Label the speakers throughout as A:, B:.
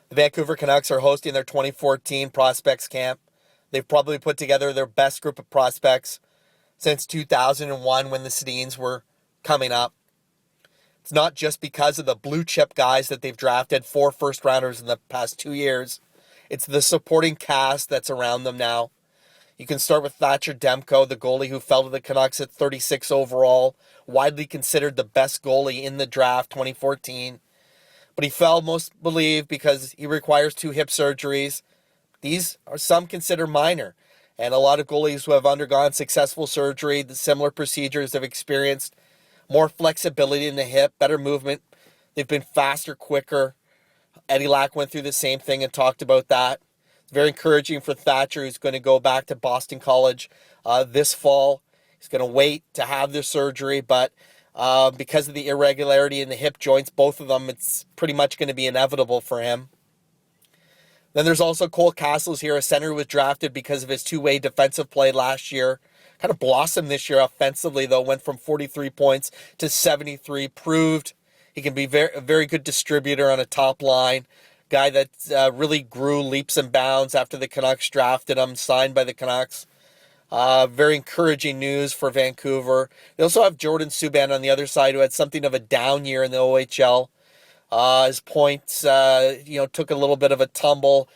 A: The Vancouver Canucks are hosting their 2014 prospects camp. They've probably put together their best group of prospects since 2001 when the Sedins were coming up. It's not just because of the blue chip guys that they've drafted, 4 first rounders in the past 2 years. It's the supporting cast that's around them now. You can start with Thatcher Demko, the goalie who fell to the Canucks at 36 overall, widely considered the best goalie in the draft 2014. But he fell, most believe, because he requires 2 hip surgeries. These are some consider minor. And a lot of goalies who have undergone successful surgery, the similar procedures, have experienced more flexibility in the hip, better movement. They've been faster, quicker. Eddie Lack went through the same thing and talked about that. It's very encouraging for Thatcher, who's going to go back to Boston College this fall. He's going to wait to have the surgery, but because of the irregularity in the hip joints, both of them, it's pretty much going to be inevitable for him. Then there's also Cole Castles here, a center who was drafted because of his two-way defensive play last year. Kind of blossomed this year offensively, though. Went from 43 points to 73. Proved he can be a very good distributor on a top line. Guy that really grew leaps and bounds after the Canucks drafted him, signed by the Canucks. Very encouraging news for Vancouver. They also have Jordan Subban on the other side, who had something of a down year in the OHL. His points, took a little bit of a tumble.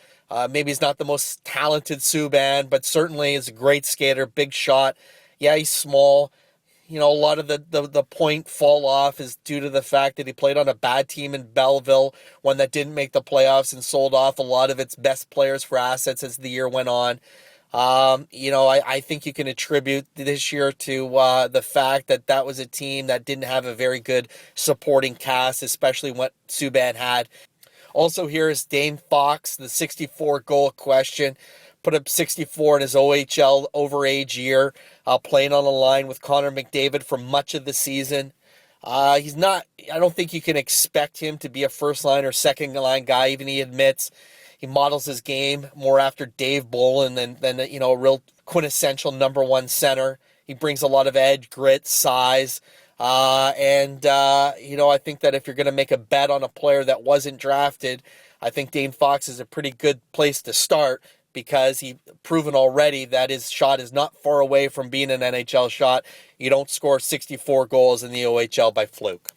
A: Maybe he's not the most talented Subban, but certainly is a great skater, big shot. Yeah, he's small. A lot of the point fall off is due to the fact that he played on a bad team in Belleville, one that didn't make the playoffs and sold off a lot of its best players for assets as the year went on. I think you can attribute this year to the fact that was a team that didn't have a very good supporting cast, especially what Subban had. Also here is Dane Fox, the 64 goal question. Put up 64 in his OHL overage year, playing on a line with Connor McDavid for much of the season. I don't think you can expect him to be a first line or second line guy. Even he admits he models his game more after Dave Bolin than a real quintessential number one center. He brings a lot of edge, grit, size. I think that if you're going to make a bet on a player that wasn't drafted, I think Dane Fox is a pretty good place to start, because he's proven already that his shot is not far away from being an NHL shot. You don't score 64 goals in the OHL by fluke.